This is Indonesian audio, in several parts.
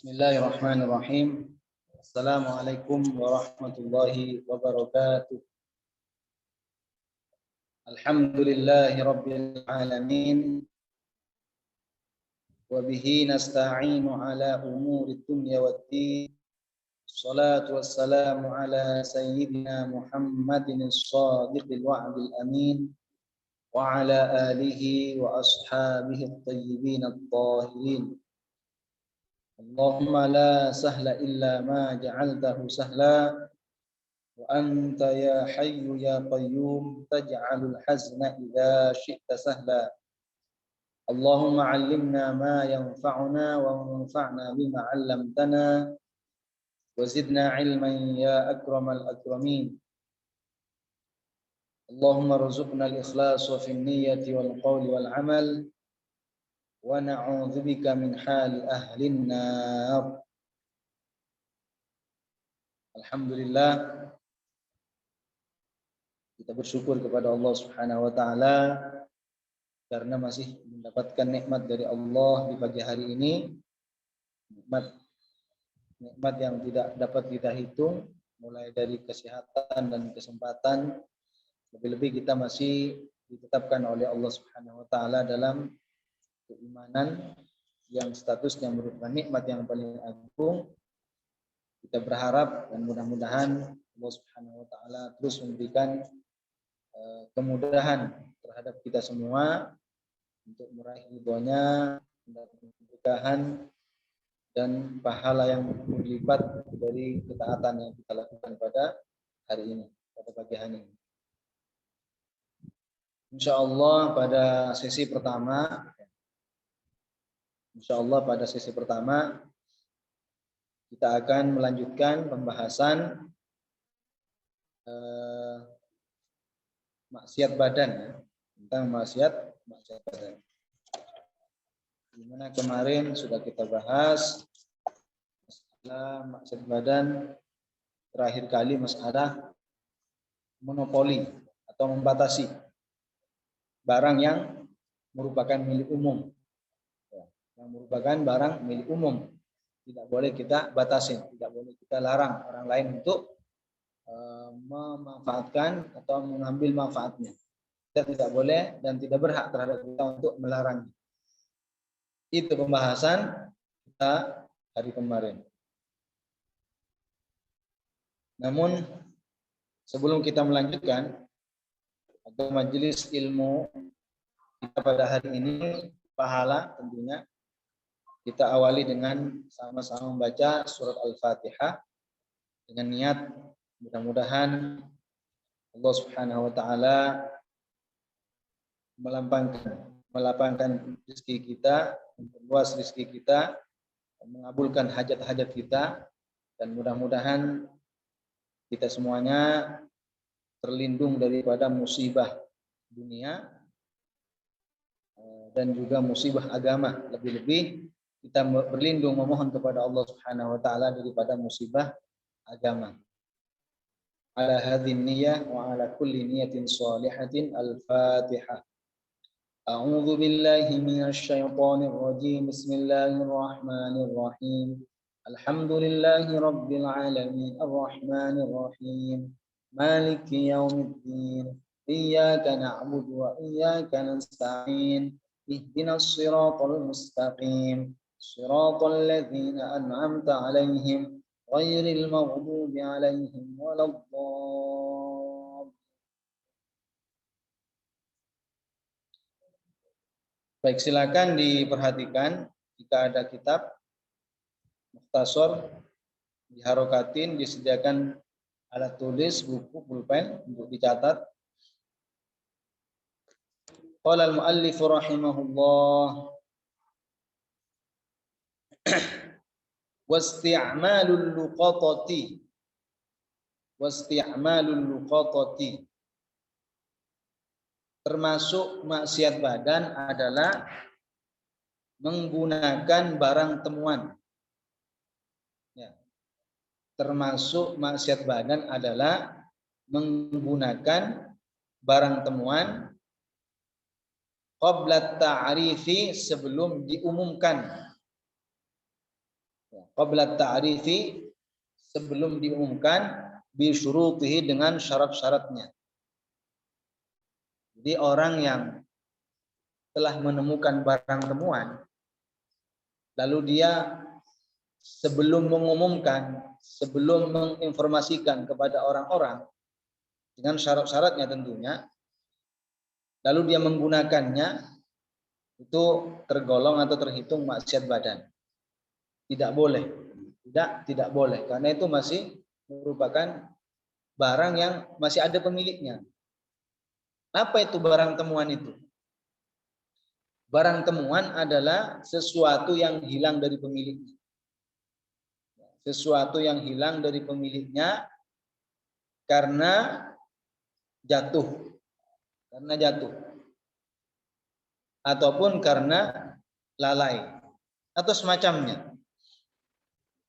Bismillahirrahmanirrahim. Assalamualaikum warahmatullahi wabarakatuh. Alhamdulillahi rabbil alamin. Wa bihi nasta'inu ala umuri dunya waddin. Salatu wassalamu ala sayyidina Muhammadin as-sadiqil wa'dil amin. Wa ala alihi wa ashabihi at-tayyibin at-tahirin. Allahumma la sahla illa ma ja'altahu sahla wa anta ya hayyu ya qayyum taj'alul hazna idza syi'ta sahla. Allahumma 'allimna ma yanfa'una wa anfa'na bima 'allamtana wa zidna 'ilman ya akramal akramin. Allahumma rzuqna al-ikhlasa fi an-niyyati wal qawli wal 'amal wa na'udzubika min hali ahlin nar. Alhamdulillah, kita bersyukur kepada Allah Subhanahu wa taala karena masih mendapatkan nikmat dari Allah di pagi hari ini. Nikmat yang tidak dapat kita hitung, mulai dari kesehatan dan kesempatan. Lebih-lebih kita masih ditetapkan oleh Allah Subhanahu wa taala dalam keimanan yang statusnya merupakan nikmat yang paling agung. Kita berharap dan mudah-mudahan Allah Subhanahu wa taala terus memberikan kemudahan terhadap kita semua untuk meraih ridhonya, mendapat keberkahan dan pahala yang berlipat dari ketaatan yang kita lakukan pada hari ini, pada pagi hari ini. Insyaallah pada sesi pertama kita akan melanjutkan pembahasan maksiat badan, tentang maksiat badan. Dimana kemarin sudah kita bahas masalah maksiat badan, terakhir kali masalah monopoli atau membatasi barang yang merupakan milik umum. Yang merupakan barang milik umum, tidak boleh kita batasi, tidak boleh kita larang orang lain untuk memanfaatkan atau mengambil manfaatnya. Kita tidak boleh dan tidak berhak terhadap kita untuk melarang. Itu pembahasan kita hari kemarin. Namun sebelum kita melanjutkan atau majelis ilmu kita pada hari ini, pahala tentunya, kita awali dengan sama-sama membaca surat Al-Fatihah dengan niat mudah-mudahan Allah Subhanahu wa taala melapangkan rezeki kita, memperluas rezeki kita, mengabulkan hajat-hajat kita, dan mudah-mudahan kita semuanya terlindung daripada musibah dunia dan juga musibah agama. Lebih-lebih kita berlindung memohon kepada Allah Subhanahu wa taala daripada musibah agama. Ala hadhihi niyyah wa ala kulli niyatin shalihatin. Al-Fatihah. A'udzu billahi minasy syaithanir rajim. Bismillahir rahmanir rahim. Alhamdulillahi rabbil alamin arrahmanir rahim. Maliki yaumiddin. Iyyaka na'budu wa iyyaka nasta'in. Ihdinas siratal mustaqim. Siratal ladzina an'amta 'alaihim ghairil maghdubi 'alaihim waladdallin. Baik, silakan diperhatikan jika ada kitab mukhtasar diharokatin, disediakan alat tulis, buku, pulpen untuk dicatat. Qala al-muallif rahimahullah wasti'malul luqatati, termasuk maksiat badan adalah menggunakan barang temuan. Ya. Termasuk maksiat badan adalah menggunakan barang temuan qabla ta'rifi, sebelum diumumkan. Qabla ta'rifi, sebelum diumumkan, bi syurutihi, dengan syarat-syaratnya. Jadi orang yang telah menemukan barang temuan, lalu dia sebelum mengumumkan, sebelum menginformasikan kepada orang-orang dengan syarat-syaratnya tentunya, lalu dia menggunakannya, itu tergolong atau terhitung maksiat badan. Tidak boleh, tidak boleh, karena itu masih merupakan barang yang masih ada pemiliknya. Apa itu barang temuan itu? Barang temuan adalah sesuatu yang hilang dari pemiliknya. Sesuatu yang hilang dari pemiliknya karena jatuh. Ataupun karena lalai atau semacamnya.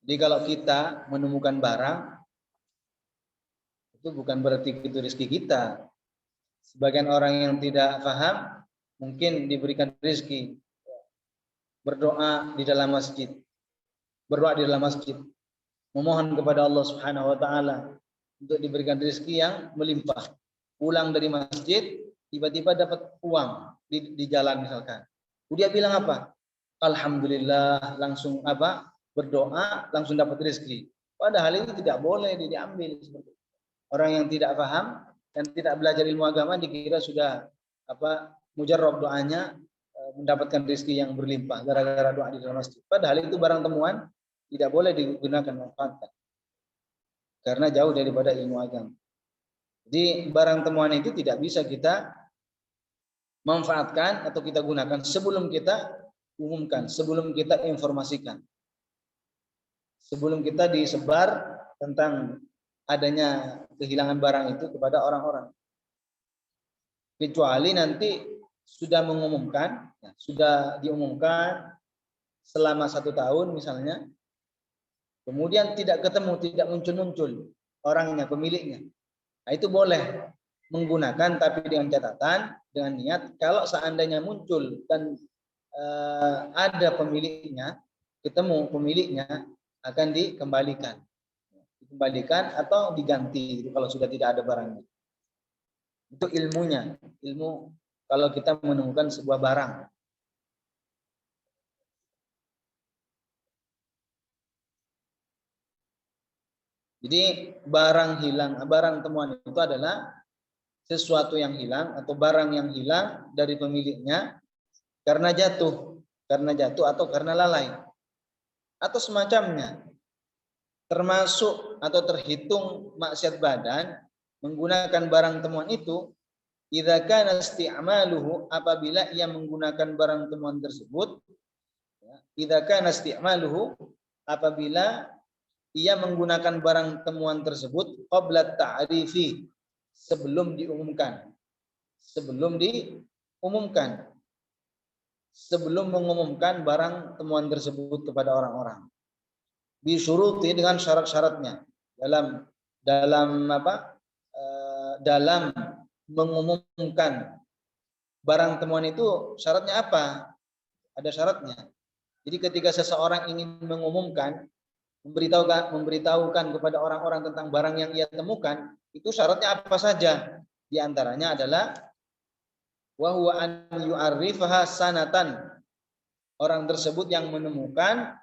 Jadi kalau kita menemukan barang, itu bukan berarti itu rezeki kita. Sebagian orang yang tidak paham mungkin diberikan rezeki, berdoa di dalam masjid, memohon kepada Allah Subhanahu wa taala untuk diberikan rezeki yang melimpah. Pulang dari masjid, tiba-tiba dapat uang di jalan misalkan. Dia bilang apa? Alhamdulillah, langsung berdoa, langsung dapat rezeki. Padahal ini tidak boleh diambil seperti itu. Orang yang tidak paham dan tidak belajar ilmu agama dikira sudah mujarrab doanya mendapatkan rezeki yang berlimpah gara-gara doa di dalam masjid. Padahal itu barang temuan, tidak boleh digunakan manfaatkan karena jauh daripada ilmu agama. Jadi barang temuan itu tidak bisa kita manfaatkan atau kita gunakan sebelum kita umumkan, sebelum kita informasikan, sebelum kita disebar tentang adanya kehilangan barang itu kepada orang-orang. Kecuali nanti sudah mengumumkan, sudah diumumkan selama 1 tahun misalnya, kemudian tidak ketemu, tidak muncul-muncul orangnya, pemiliknya. Nah, itu boleh menggunakan, tapi dengan catatan, dengan niat kalau seandainya muncul dan ada pemiliknya, ketemu pemiliknya, akan dikembalikan atau diganti kalau sudah tidak ada barangnya. Itu ilmunya, ilmu kalau kita menemukan sebuah barang. Jadi barang hilang, barang temuan itu adalah sesuatu yang hilang atau barang yang hilang dari pemiliknya karena jatuh atau karena lalai atau semacamnya. Termasuk atau terhitung maksiat badan menggunakan barang temuan itu idza kana isti'maluhu, apabila ia menggunakan barang temuan tersebut, idza kana isti'maluhu, apabila ia menggunakan barang temuan tersebut qabla ta'rifi, sebelum diumumkan, sebelum mengumumkan barang temuan tersebut kepada orang-orang, bisyuruti, dengan syarat-syaratnya. Dalam mengumumkan barang temuan itu syaratnya apa? Ada syaratnya. Jadi ketika seseorang ingin mengumumkan, memberitahukan kepada orang-orang tentang barang yang ia temukan, itu syaratnya apa saja? Di antaranya adalah wa huwa an yu'arrifaha sanatan. Orang tersebut yang mengumumkan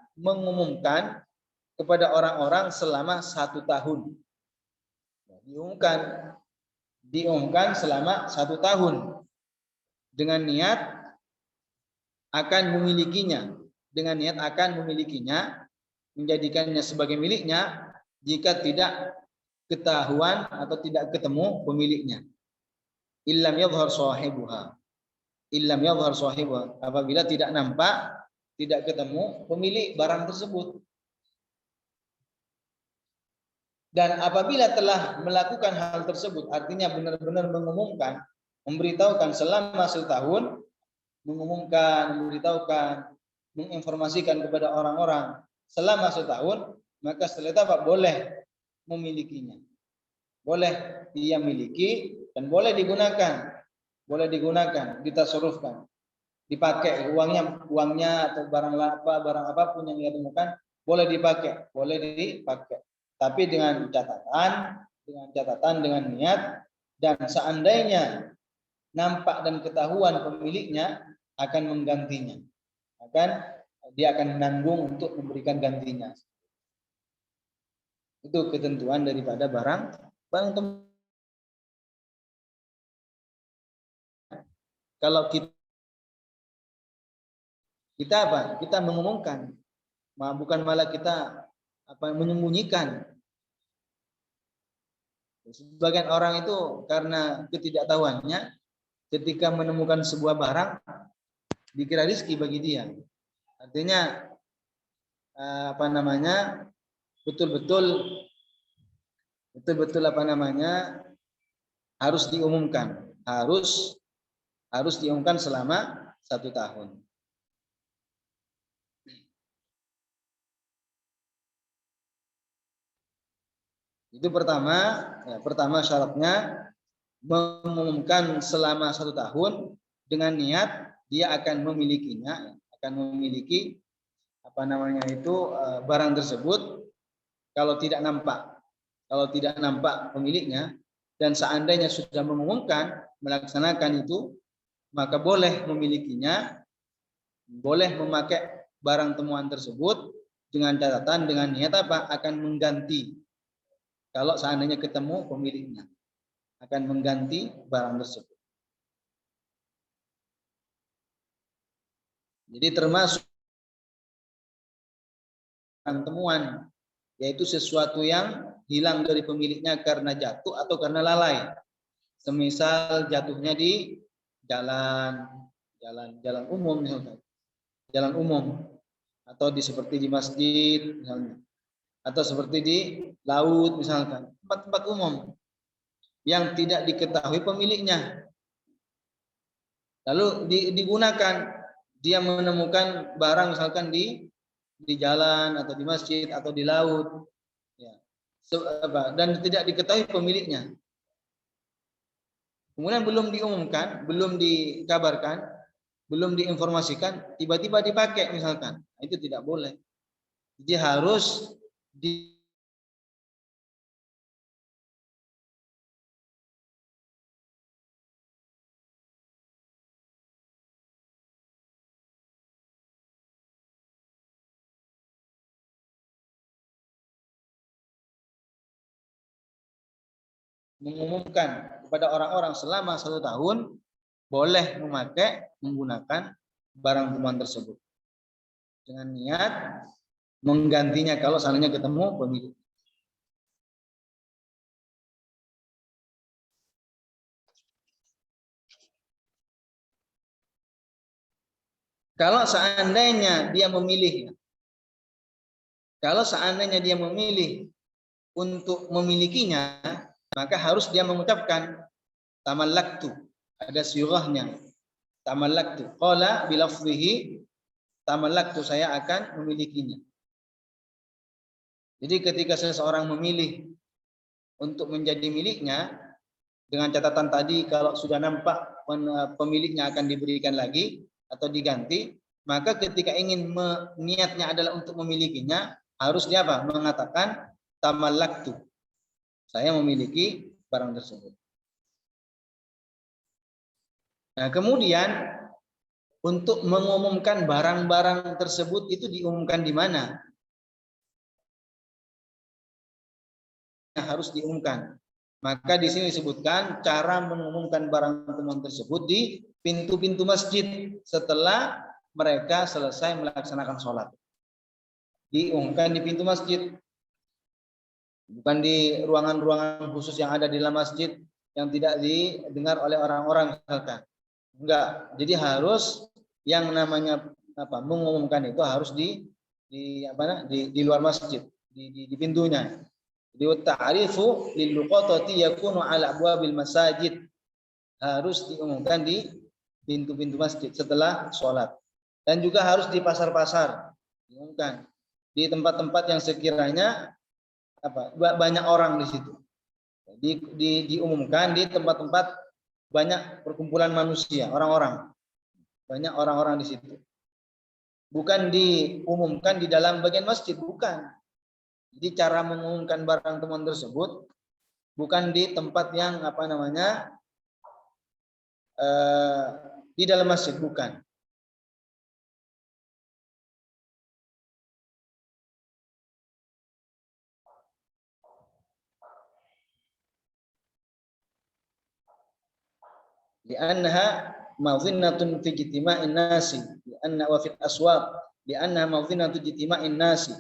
kepada orang-orang selama 1 tahun. Diumumkan selama 1 tahun dengan niat akan memilikinya, menjadikannya sebagai miliknya jika tidak ketahuan atau tidak ketemu pemiliknya. Illam yadhhar sahibuha, apabila tidak nampak, tidak ketemu pemilik barang tersebut. Dan apabila telah melakukan hal tersebut, artinya benar-benar mengumumkan, memberitahukan selama 1 tahun, menginformasikan kepada orang-orang selama 1 tahun, maka setelah itu boleh memilikinya. Boleh dia miliki dan boleh digunakan, ditasarrufkan, dipakai uangnya atau barang apapun yang dia temukan, boleh dipakai. Tapi dengan catatan dengan niat, dan seandainya nampak dan ketahuan pemiliknya akan menggantinya. Dia akan menanggung untuk memberikan gantinya. Itu ketentuan daripada barang temuan. Kalau kita apa? Kita mengumumkan, bukan malah kita menyembunyikan. Sebagian orang itu karena ketidaktahuannya, ketika menemukan sebuah barang dikira rezeki bagi dia. Artinya betul-betul harus diumumkan, harus diumumkan selama 1 tahun. Itu pertama syaratnya mengumumkan selama 1 tahun dengan niat dia akan memilikinya, akan memiliki barang tersebut. Kalau tidak nampak pemiliknya, dan seandainya sudah mengumumkan melaksanakan itu, maka boleh memilikinya, boleh memakai barang temuan tersebut dengan catatan, dengan niat akan mengganti. Kalau seandainya ketemu pemiliknya, akan mengganti barang tersebut. Jadi termasuk barang temuan, yaitu sesuatu yang hilang dari pemiliknya karena jatuh atau karena lalai. Semisal jatuhnya di jalan umum misalkan. Jalan umum, atau seperti di masjid misalnya, atau seperti di laut misalkan, tempat-tempat umum yang tidak diketahui pemiliknya. Lalu digunakan, dia menemukan barang misalkan di jalan atau di masjid atau di laut, ya, dan tidak diketahui pemiliknya. Kemudian belum diumumkan, belum dikabarkan, belum diinformasikan, tiba-tiba dipakai misalkan, itu tidak boleh. Jadi harus mengumumkan kepada orang-orang selama 1 tahun boleh menggunakan barang temuan tersebut dengan niat menggantinya kalau seandainya ketemu pemilik. Kalau seandainya dia memilih untuk memilikinya, maka harus dia mengucapkan tamallaktu. Ada sirahnya. Tamallaktu. Qala bilafzihi tamallaktu, saya akan memilikinya. Jadi ketika seseorang memilih untuk menjadi miliknya, dengan catatan tadi kalau sudah nampak pemiliknya akan diberikan lagi atau diganti, maka ketika ingin niatnya adalah untuk memilikinya, harus dia mengatakan tamallaktu. Saya memiliki barang tersebut. Nah, kemudian untuk mengumumkan barang-barang tersebut itu diumumkan di mana? Harus diumumkan. Maka di sini disebutkan cara mengumumkan barang temuan tersebut di pintu-pintu masjid setelah mereka selesai melaksanakan sholat. Diumumkan di pintu masjid, bukan di ruangan-ruangan khusus yang ada di dalam masjid yang tidak didengar oleh orang-orang misalkan. Enggak. Jadi harus yang namanya mengumumkan itu harus di luar masjid, di pintunya. Jadi ta'rifu lil luqatati yakunu ala abwabil masajid, harus diumumkan di pintu-pintu masjid setelah sholat, dan juga harus di pasar-pasar diumumkan, di tempat-tempat yang sekiranya banyak orang di situ. Diumumkan di tempat-tempat banyak perkumpulan manusia, orang-orang, banyak orang-orang di situ. bukan diumumkan di dalam bagian masjid, bukan. Jadi cara mengumumkan barang temuan tersebut bukan di tempat yang di dalam masjid, bukan. Li'annaha madhinnatun fi ijtima'in nasi, li'anna wa fil aswaq, li'annaha madhinnatun ijtima'in nasi.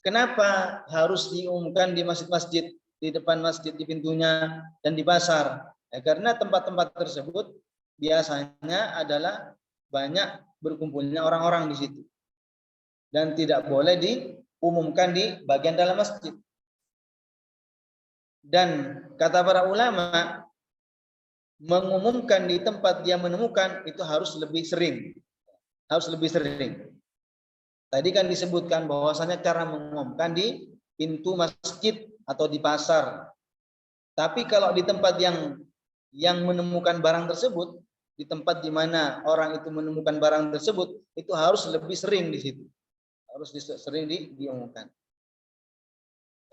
Kenapa harus diumumkan di masjid-masjid, di depan masjid, di pintunya, dan di pasar? Ya, karena tempat-tempat tersebut biasanya adalah banyak berkumpulnya orang-orang di situ. Dan tidak boleh diumumkan di bagian dalam masjid. Dan kata para ulama, mengumumkan di tempat dia menemukan itu harus lebih sering. Harus lebih sering. Tadi kan disebutkan bahwasanya cara mengumumkan di pintu masjid atau di pasar. Tapi kalau di tempat yang menemukan barang tersebut, di tempat di mana orang itu menemukan barang tersebut, itu harus lebih sering di situ. Harus sering diumumkan.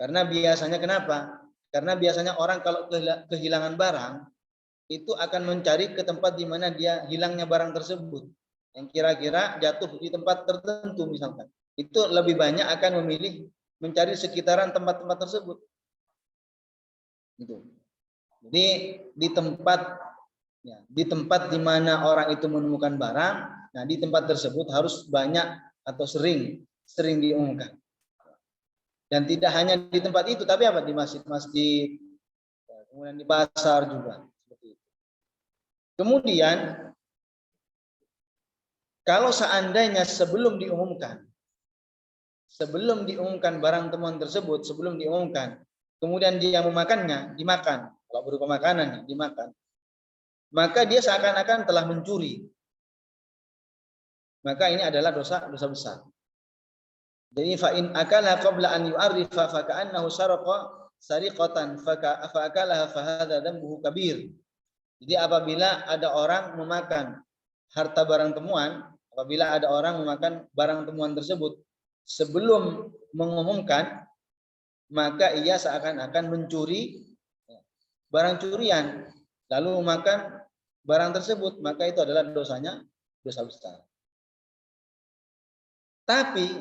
Karena biasanya kenapa? Karena biasanya orang kalau kehilangan barang, itu akan mencari ke tempat di mana dia hilangnya barang tersebut, yang kira-kira jatuh di tempat tertentu misalkan. Itu lebih banyak akan memilih mencari sekitaran tempat-tempat tersebut. Gitu. Jadi di tempat di mana orang itu menemukan barang, nah di tempat tersebut harus banyak atau sering diumumkan. Dan tidak hanya di tempat itu, tapi apa, di masjid-masjid, kemudian di pasar juga. Kemudian, kalau seandainya sebelum diumumkan barang temuan tersebut, sebelum diumumkan, kemudian dia memakannya, dimakan, kalau berupa makanan, dimakan, maka dia seakan-akan telah mencuri. Maka ini adalah dosa besar. Jadi fa in akala qabla an yu'arrifa fa ka'annahu saraqa sariqatan fa akalaha fa hadza dhanbuhu kabir. Jadi apabila ada orang memakan harta barang temuan, apabila ada orang memakan barang temuan tersebut sebelum mengumumkan, maka ia seakan-akan mencuri barang curian, lalu memakan barang tersebut, maka itu adalah dosanya dosa besar. Tapi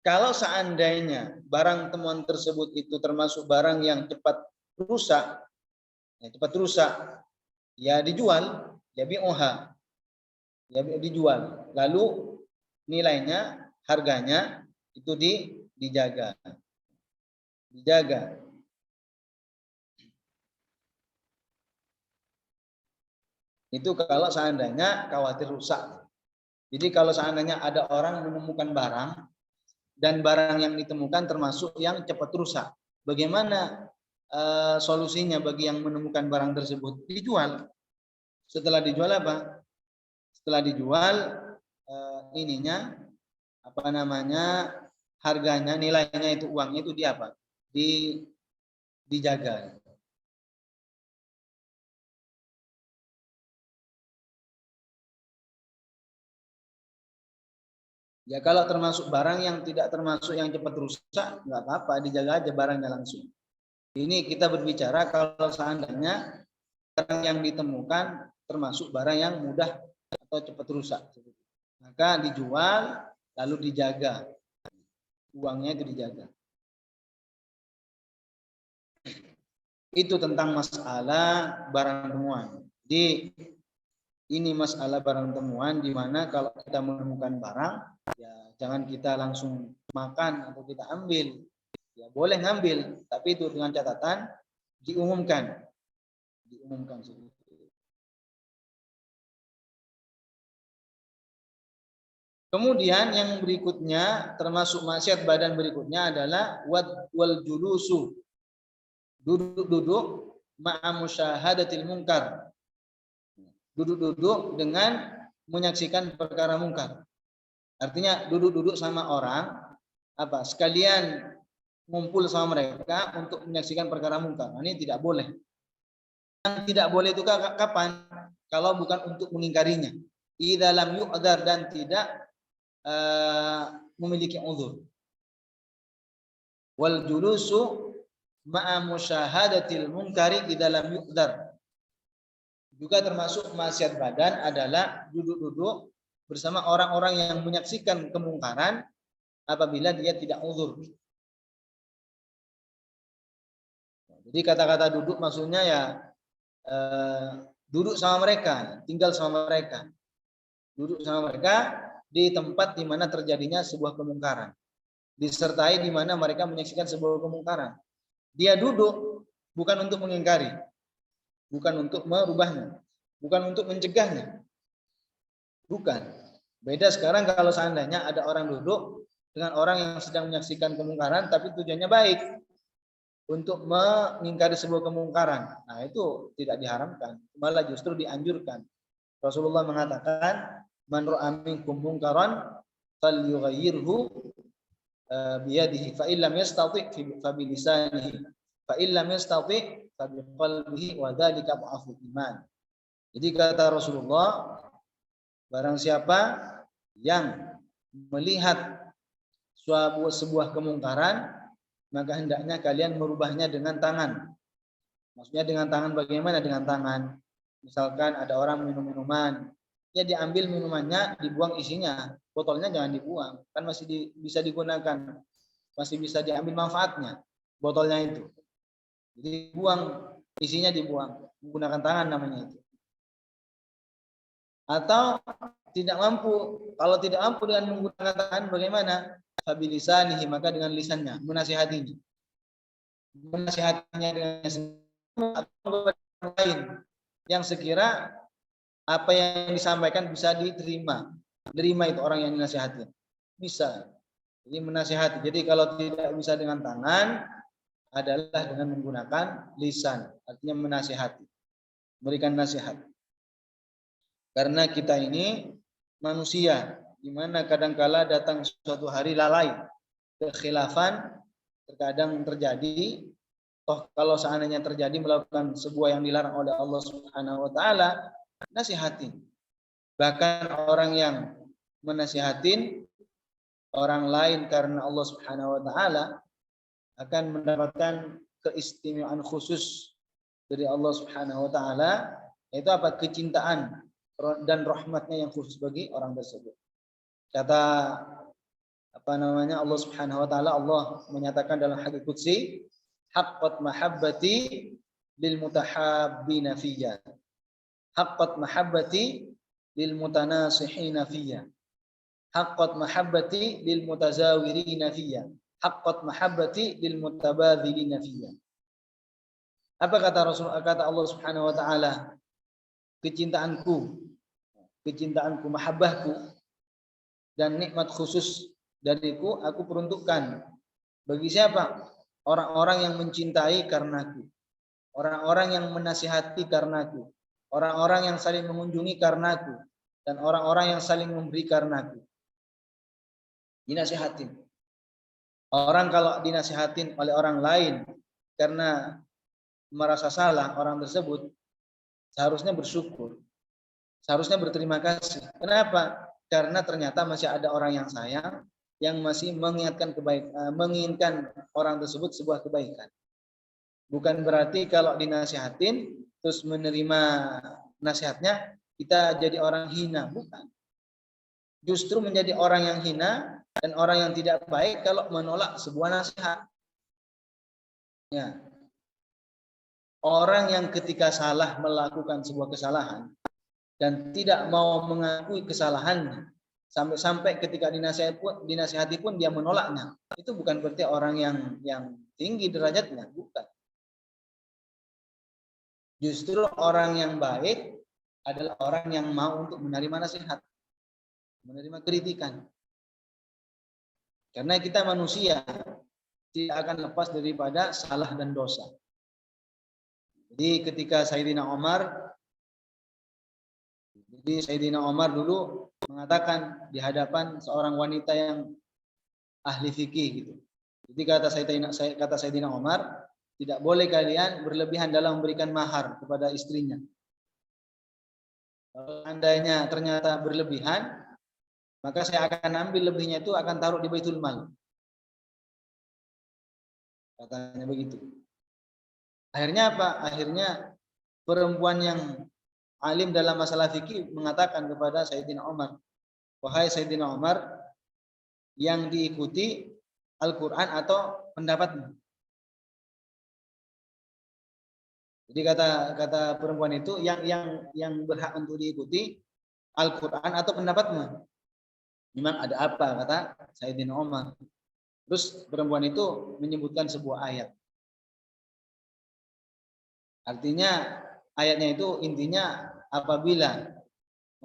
kalau seandainya barang temuan tersebut itu termasuk barang yang cepat rusak, ya dijual, ya bi'uha, ya dijual, lalu nilainya, harganya itu dijaga. Itu kalau seandainya khawatir rusak. Jadi kalau seandainya ada orang menemukan barang dan barang yang ditemukan termasuk yang cepat rusak, bagaimana solusinya bagi yang menemukan barang tersebut? Dijual. Setelah dijual apa? Setelah dijual harganya, nilainya itu, uangnya itu dijaga. Ya kalau termasuk barang yang tidak termasuk yang cepat rusak, nggak apa-apa, dijaga aja barangnya langsung. Ini kita berbicara kalau seandainya barang yang ditemukan termasuk barang yang mudah atau cepat rusak, maka dijual lalu dijaga, uangnya itu dijaga. Itu tentang masalah barang temuan. Jadi ini masalah barang temuan, di mana kalau kita menemukan barang, ya jangan kita langsung makan atau kita ambil. Ya boleh ngambil, tapi itu dengan catatan diumumkan. Kemudian yang berikutnya, termasuk maksiat badan berikutnya adalah wal julusu, duduk-duduk ma'a musyahadatil munkar, duduk-duduk dengan menyaksikan perkara mungkar. Artinya duduk-duduk sama orang, sekalian ngumpul sama mereka untuk menyaksikan perkara mungkar. Ini tidak boleh. Yang tidak boleh itu kapan? Kalau bukan untuk mengingkarinya. Idza lam yu'dzar, dan tidak memiliki uzur. Wal julusu ma'a musyahadatil munkari di dalam yuqdar. Juga termasuk maksiat badan adalah duduk-duduk bersama orang-orang yang menyaksikan kemungkaran apabila dia tidak uzur. Jadi kata-kata duduk maksudnya ya duduk sama mereka, tinggal sama mereka. Duduk sama mereka di tempat di mana terjadinya sebuah kemungkaran. Disertai di mana mereka menyaksikan sebuah kemungkaran. Dia duduk bukan untuk mengingkari, bukan untuk merubahnya, bukan untuk mencegahnya. Bukan. Beda sekarang kalau seandainya ada orang duduk dengan orang yang sedang menyaksikan kemungkaran tapi tujuannya baik untuk mengingkari sebuah kemungkaran. Nah, itu tidak diharamkan, malah justru dianjurkan. Rasulullah mengatakan, "Man ra'a minkum munkaran falyughayyirhu biyadihi fa illam yastati' fa bilisanihi fa illam yastati' fa biqalbihi wa dzalika dha'ful iman." Jadi kata Rasulullah, barang siapa yang melihat sebuah kemungkaran, maka hendaknya kalian merubahnya dengan tangan. Maksudnya dengan tangan bagaimana? Dengan tangan. Misalkan ada orang minum minuman, ya diambil minumannya, dibuang isinya, botolnya jangan dibuang, kan masih bisa digunakan, masih bisa diambil manfaatnya botolnya itu. Jadi buang, isinya dibuang, menggunakan tangan namanya itu. Atau tidak mampu, kalau tidak mampu dengan menggunakan tangan bagaimana? Fabilisanihi, maka dengan lisannya, menasihatinya. Menasihatinya dengan atau lain yang sekira apa yang disampaikan bisa diterima. Terima itu orang yang dinasihati. Bisa. Jadi menasihati. Jadi kalau tidak bisa dengan tangan adalah dengan menggunakan lisan. Artinya menasihati. Memberikan nasihat. Karena kita ini manusia, di mana kadangkala datang suatu hari lalai, kekhilafan terkadang terjadi. Toh kalau seandainya terjadi melakukan sebuah yang dilarang oleh Allah Subhanahu wa taala, nasihatin. Bahkan orang yang menasihatin orang lain karena Allah Subhanahu wa taala akan mendapatkan keistimewaan khusus dari Allah Subhanahu wa taala, yaitu apa? Kecintaan dan rahmatnya yang khusus bagi orang tersebut. Kata Allah Subhanahu wa taala, Allah menyatakan dalam hadits qudsi, haqqat mahabbati lil mutahabbina fiyya. Haqqat mahabbati lil mutanasihina fiyya. Haqqat mahabbati lil mutazawirina fiyya. Haqqat mahabbati lil mutabadzilina fiyya. Apa kata Allah Subhanahu wa taala? Kecintaanku, mahabbahku dan nikmat khusus dariku aku peruntukkan bagi siapa? Orang-orang yang mencintai karenaku, orang-orang yang menasihati karenaku, orang-orang yang saling mengunjungi karenaku, dan orang-orang yang saling memberi karenaku. Dinasihatin. Orang kalau dinasihatin oleh orang lain karena merasa salah orang tersebut, seharusnya bersyukur, seharusnya berterima kasih. Kenapa? Karena ternyata masih ada orang yang sayang, yang masih menginginkan orang tersebut sebuah kebaikan. Bukan berarti kalau dinasihatin terus menerima nasihatnya kita jadi orang hina, bukan. Justru menjadi orang yang hina dan orang yang tidak baik kalau menolak sebuah nasihat. Ya. Orang yang ketika salah melakukan sebuah kesalahan dan tidak mau mengakui kesalahannya, sampai ketika dinasihati pun dia menolaknya, itu bukan berarti orang yang tinggi derajatnya, bukan. Justru orang yang baik adalah orang yang mau untuk menerima nasihat, menerima kritikan. Karena kita manusia tidak akan lepas daripada salah dan dosa. Jadi ketika Sayyidina Umar dulu mengatakan di hadapan seorang wanita yang ahli fikih gitu. Jadi kata Sayyidina Umar, tidak boleh kalian berlebihan dalam memberikan mahar kepada istrinya. Kalau andainya ternyata berlebihan, maka saya akan ambil lebihnya itu akan taruh di Baitul Mal. Katanya begitu. Akhirnya apa? Akhirnya perempuan yang alim dalam masalah fikih mengatakan kepada Sayyidina Umar, wahai Sayyidina Umar, yang diikuti Al-Quran atau pendapatmu. Jadi kata perempuan itu yang berhak untuk diikuti Al-Quran atau pendapatmu. Memang ada apa, kata Sayyidina Umar. Terus perempuan itu menyebutkan sebuah ayat. Artinya ayatnya itu intinya apabila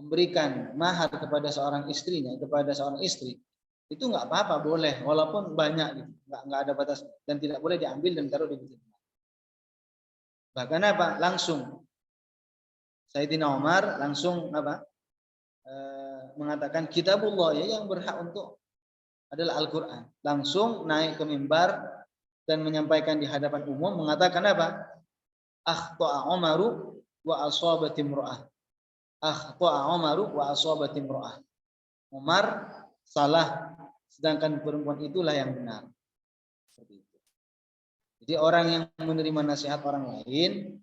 memberikan mahar kepada seorang istrinya, kepada seorang istri, itu nggak apa-apa, boleh, walaupun banyak, gitu. Nggak ada batas, dan tidak boleh diambil dan taruh di Baitul Mal. Bahkan apa? Langsung Sayyidina Umar langsung apa? Mengatakan kitabullah, ya yang berhak untuk adalah Al-Quran. Langsung naik ke mimbar dan menyampaikan di hadapan umum mengatakan apa? Akhta'a Umaru wa asabati imra'ah. Akhta'a Umaru wa asabati imra'ah. Umar salah, sedangkan perempuan itulah yang benar. Seperti itu. Jadi orang yang menerima nasihat orang lain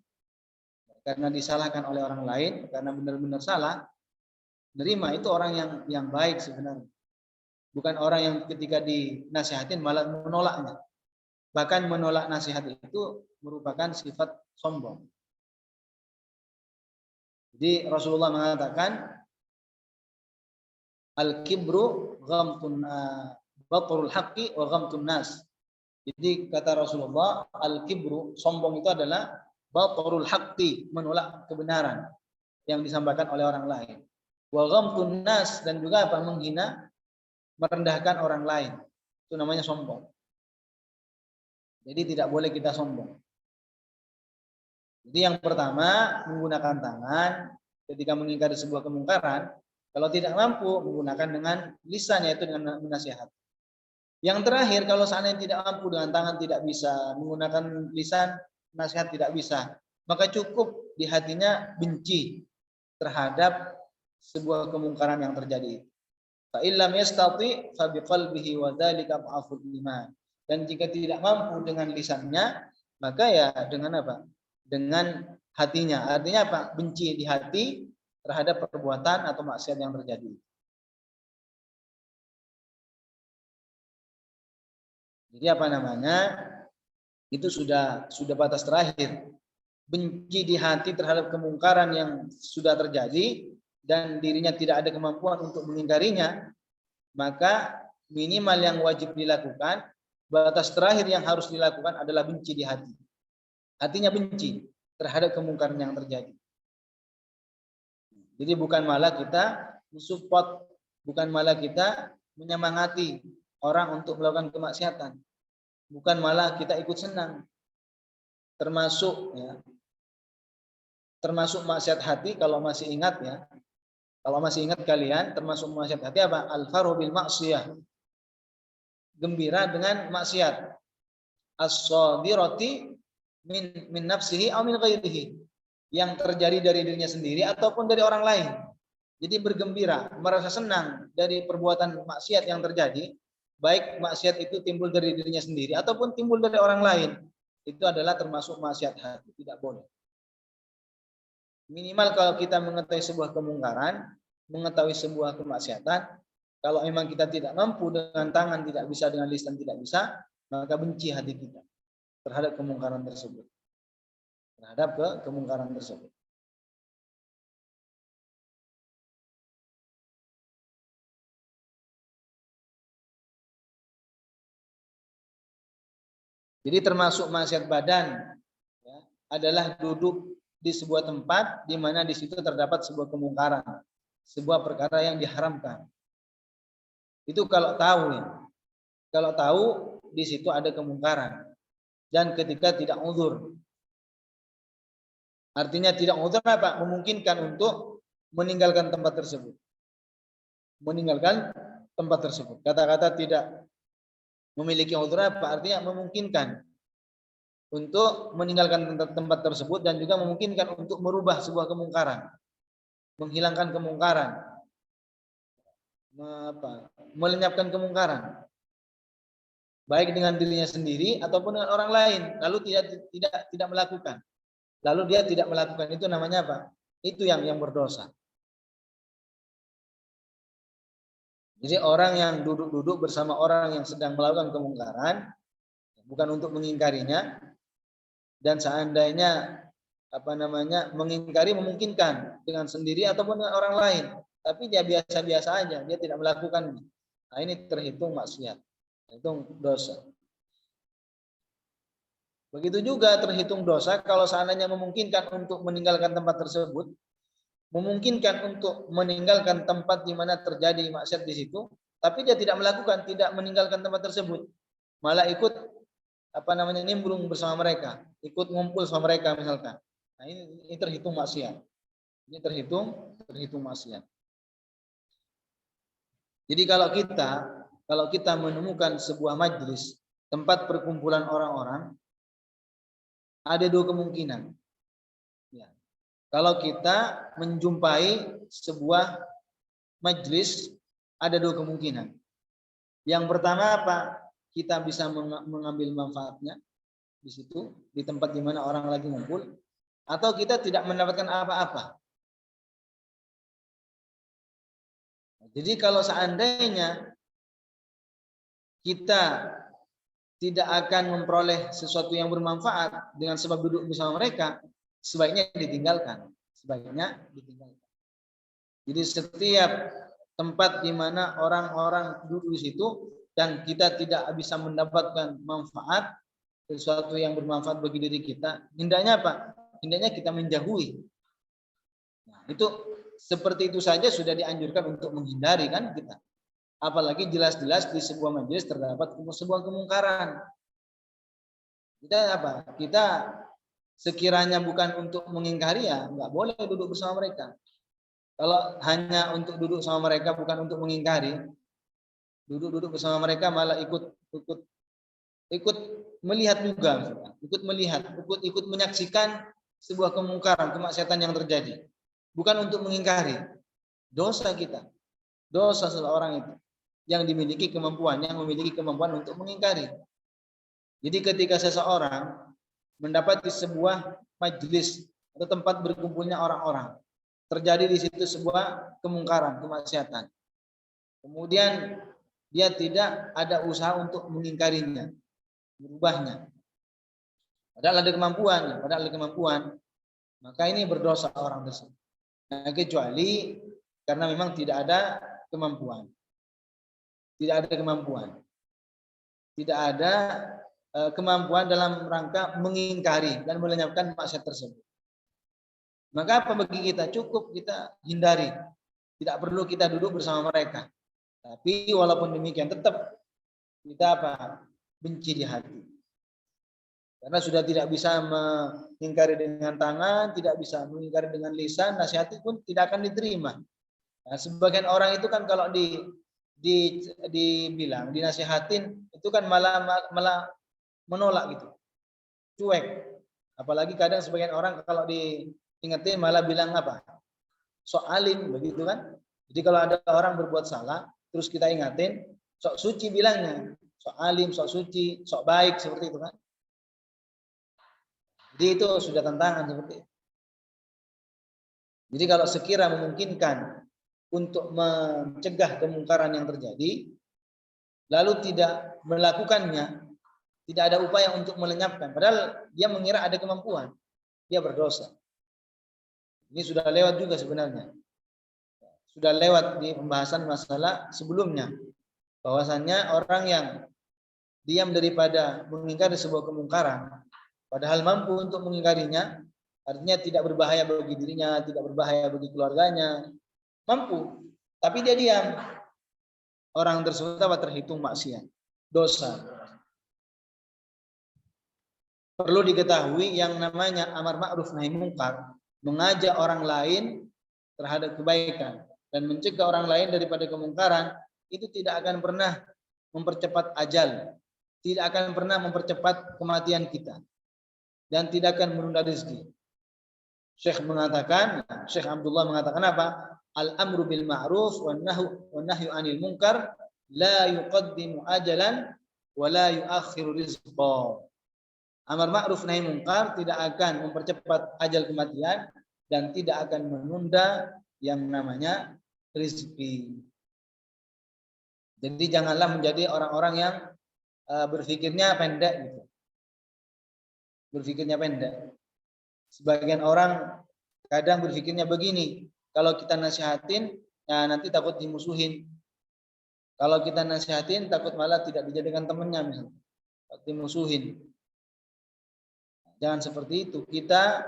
karena disalahkan oleh orang lain, karena benar-benar salah, menerima itu orang yang baik sebenarnya. Bukan orang yang ketika dinasihatin malah menolaknya. Bahkan menolak nasihat itu merupakan sifat sombong. Jadi Rasulullah mengatakan al-kibru ghamtun batrul haqqi wa ghamtun nas. Jadi kata Rasulullah, al-kibru, sombong itu adalah batrul haqqi, menolak kebenaran yang disampaikan oleh orang lain. Wa ghamtun nas, dan juga apa? Menghina, merendahkan orang lain. Itu namanya sombong. Jadi tidak boleh kita sombong. Jadi yang pertama, menggunakan tangan ketika mengingkari sebuah kemungkaran. Kalau tidak mampu, menggunakan dengan lisan, yaitu dengan menasihat. Yang terakhir, kalau seandainya tidak mampu dengan tangan, tidak bisa menggunakan lisan, nasihat tidak bisa, maka cukup di hatinya benci terhadap sebuah kemungkaran yang terjadi. Fa illam yastati fa biqalbihi wa dzalika dhaful iman. Dan jika tidak mampu dengan lisannya, maka ya dengan apa? Dengan hatinya. Artinya apa? Benci di hati terhadap perbuatan atau maksiat yang terjadi. Jadi apa namanya? Itu sudah batas terakhir. Benci di hati terhadap kemungkaran yang sudah terjadi dan dirinya tidak ada kemampuan untuk mengingkarinya, maka minimal yang wajib dilakukan, batas terakhir yang harus dilakukan adalah benci di hati. Hatinya benci terhadap kemungkaran yang terjadi. Jadi bukan malah kita mensupport, bukan malah kita menyemangati orang untuk melakukan kemaksiatan, bukan malah kita ikut senang. Termasuk maksiat hati, kalau masih ingat ya, kalau masih ingat kalian, termasuk maksiat hati apa? Al-farhu bil maksiyah, gembira dengan maksiat. As-sadirati min nafsihi aw min ghairihi, yang terjadi dari dirinya sendiri ataupun dari orang lain. Jadi bergembira, merasa senang dari perbuatan maksiat yang terjadi, baik maksiat itu timbul dari dirinya sendiri ataupun timbul dari orang lain. Itu adalah termasuk maksiat hati, tidak boleh. Minimal kalau kita mengetahui sebuah kemungkaran, mengetahui sebuah kemaksiatan, kalau memang kita tidak mampu dengan tangan, tidak bisa dengan lisan, tidak bisa, maka benci hati kita terhadap kemungkaran tersebut. Terhadap kemungkaran tersebut. Jadi termasuk maksiat badan ya, adalah duduk di sebuah tempat di mana di situ terdapat sebuah kemungkaran, sebuah perkara yang diharamkan. Itu kalau tahu ya. Kalau tahu di situ ada kemungkaran dan ketika tidak uzur. Artinya tidak uzur apa? Memungkinkan untuk meninggalkan tempat tersebut. Meninggalkan tempat tersebut. Kata-kata tidak memiliki uzur apa? Artinya memungkinkan untuk meninggalkan tempat tersebut dan juga memungkinkan untuk merubah sebuah kemungkaran, menghilangkan kemungkaran. melenyapkan kemungkaran, baik dengan dirinya sendiri ataupun dengan orang lain, lalu tidak melakukan. Lalu dia tidak melakukan, itu namanya apa? Itu yang berdosa. Jadi orang yang duduk-duduk bersama orang yang sedang melakukan kemungkaran, bukan untuk mengingkarinya, dan seandainya mengingkari memungkinkan dengan sendiri ataupun dengan orang lain, tapi dia biasa-biasa aja, dia tidak melakukan. Nah, ini terhitung maksiat, terhitung dosa. Begitu juga terhitung dosa kalau seandainya memungkinkan untuk meninggalkan tempat tersebut, memungkinkan untuk meninggalkan tempat di mana terjadi maksiat di situ, tapi dia tidak melakukan, tidak meninggalkan tempat tersebut, malah ikut nimbrung bersama mereka, ikut ngumpul sama mereka misalkan. Nah, ini terhitung maksiat. Ini terhitung maksiat. Jadi kalau kita menemukan sebuah majelis, tempat perkumpulan orang-orang, ada dua kemungkinan. Ya. Kalau kita menjumpai sebuah majelis, ada dua kemungkinan. Yang pertama apa? Kita bisa mengambil manfaatnya di situ, di tempat di mana orang lagi ngumpul, atau kita tidak mendapatkan apa-apa. Jadi kalau seandainya kita tidak akan memperoleh sesuatu yang bermanfaat dengan sebab duduk bersama mereka, sebaiknya ditinggalkan. Jadi setiap tempat di mana orang-orang duduk di situ dan kita tidak bisa mendapatkan manfaat, sesuatu yang bermanfaat bagi diri kita, hendaknya apa? Hendaknya kita menjauhi. Nah, itu seperti itu saja sudah dianjurkan untuk menghindari kan kita. Apalagi jelas-jelas di sebuah majelis terdapat sebuah kemungkaran. Kita sekiranya bukan untuk mengingkari, ya nggak boleh duduk bersama mereka. Kalau hanya untuk duduk sama mereka bukan untuk mengingkari, duduk bersama mereka malah ikut melihat juga, ikut menyaksikan sebuah kemungkaran, kemaksiatan yang terjadi, bukan untuk mengingkari. Dosa kita, dosa seseorang itu yang memiliki kemampuan untuk mengingkari. Jadi ketika seseorang mendapati sebuah majelis atau tempat berkumpulnya orang-orang, terjadi di situ sebuah kemungkaran, kemaksiatan, kemudian dia tidak ada usaha untuk mengingkarinya, merubahnya, padahal ada kemampuan, maka ini berdosa orang tersebut. Nah, kecuali karena memang tidak ada kemampuan, tidak ada kemampuan dalam rangka mengingkari dan melenyapkan maksiat tersebut. Maka apa bagi kita? Cukup kita hindari, tidak perlu kita duduk bersama mereka. Tapi walaupun demikian tetap kita benci di hati. Karena sudah tidak bisa mengingkari dengan tangan, tidak bisa mengingkari dengan lisan, nasihati pun tidak akan diterima. Nah, sebagian orang itu kan kalau dibilang, dinasihatin, itu kan malah menolak gitu, cuek. Apalagi kadang sebagian orang kalau diingetin malah bilang sok alim, begitu kan. Jadi kalau ada orang berbuat salah, terus kita ingatin, sok suci bilangnya, sok alim, sok suci, sok baik, seperti itu kan. Jadi itu sudah tantangan seperti itu. Jadi kalau sekira memungkinkan untuk mencegah kemungkaran yang terjadi, lalu tidak melakukannya, tidak ada upaya untuk melenyapkan, padahal dia mengira ada kemampuan, dia berdosa. Ini sudah lewat juga sebenarnya. Sudah lewat di pembahasan masalah sebelumnya, bahwasannya orang yang diam daripada mengingkari sebuah kemungkaran, padahal mampu untuk mengingkarinya, artinya tidak berbahaya bagi dirinya, tidak berbahaya bagi keluarganya, mampu, tapi dia diam. Orang tersebut terhitung maksiat, dosa. Perlu diketahui yang namanya amar ma'ruf nahi munkar, mengajak orang lain terhadap kebaikan dan mencegah orang lain daripada kemungkaran, itu tidak akan pernah mempercepat ajal, tidak akan pernah mempercepat kematian kita, dan tidak akan menunda rezeki. Syekh Abdullah mengatakan apa? al-amru bil ma'ruf wan nahyu 'anil munkar la yuqaddimu ajalan wa la yuakhiru rizqa. Amar ma'ruf nahi munkar tidak akan mempercepat ajal kematian dan tidak akan menunda yang namanya rezeki. Jadi janganlah menjadi orang-orang yang berpikirnya pendek gitu. Berpikirnya pendek. Sebagian orang kadang berpikirnya begini, kalau kita nasihatin, ya nanti takut dimusuhin. Kalau kita nasihatin, takut malah tidak dijadikan temannya misalnya. Takut dimusuhin. Jangan seperti itu. Kita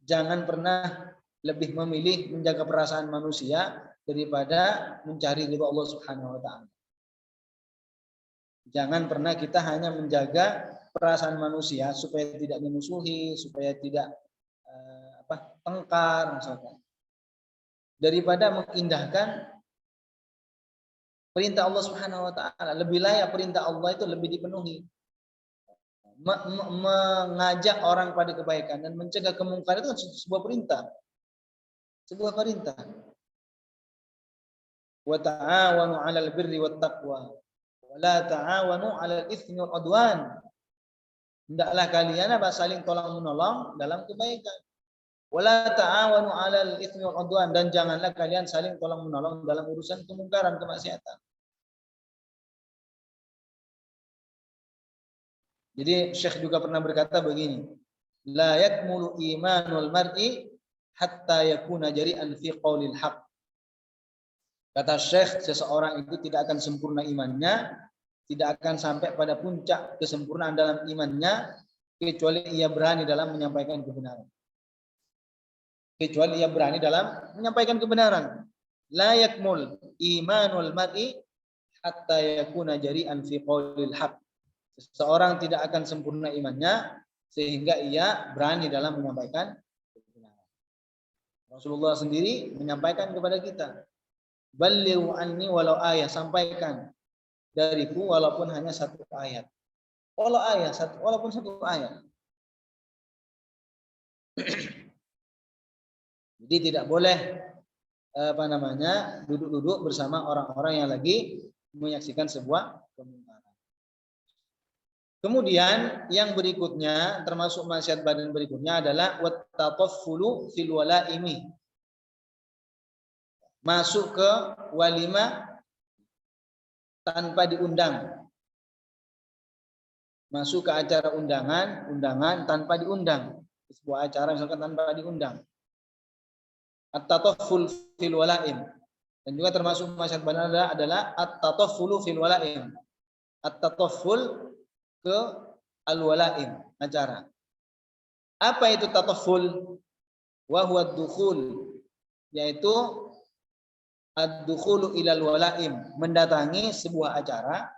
jangan pernah lebih memilih menjaga perasaan manusia daripada mencari ridha Allah Subhanahu wa taala. Jangan pernah kita hanya menjaga perasaan manusia supaya tidak dimusuhi, supaya tidak tengkar misalkan. Daripada mengindahkan perintah Allah Subhanahu wa taala, lebih layak perintah Allah itu lebih dipenuhi. Mengajak orang pada kebaikan dan mencegah kemungkaran itu sebuah perintah. Sebuah perintah. Wa ta'awanu 'alal birri wat taqwa wa la ta'awanu 'alal itsmi wal 'udwan. Hendaklah kalian saling tolong menolong dalam kebaikan. Wa la ta'awanu 'alal itsmi wal 'udwan, dan janganlah kalian saling tolong menolong dalam urusan kemungkaran, kemaksiatan. Jadi Syekh juga pernah berkata begini, la yakmulu imanul mar'i hatta yakuna jari'an fi qaulil haq. Kata Syekh, seseorang itu tidak akan sempurna imannya, tidak akan sampai pada puncak kesempurnaan dalam imannya kecuali ia berani dalam menyampaikan kebenaran. Kecuali ia berani dalam menyampaikan kebenaran. La yakmul imanul mar'i hatta yakuna jari'an fi qaulil haq. Seseorang tidak akan sempurna imannya sehingga ia berani dalam menyampaikan kebenaran. Rasulullah sendiri menyampaikan kepada kita, ballighu anni walau ayat, sampaikan dariku walaupun hanya satu ayat. Walaupun satu ayat. Jadi tidak boleh duduk-duduk bersama orang-orang yang lagi menyaksikan sebuah kemungkaran. Kemudian yang berikutnya, termasuk maksiat badan berikutnya adalah wattataffulu fil walaimi. Masuk ke walimah tanpa diundang. Masuk ke acara undangan tanpa diundang. Sebuah acara misalkan tanpa diundang. At-tatafful fil walaim. Dan juga termasuk maksiat badan adalah at-tataffulu fil walaim. At-tatafful ke al-walaim, acara. Apa itu tatafful? Wa huwa ad-dukhul, yaitu ad-dukhulu ilal walaim, mendatangi sebuah acara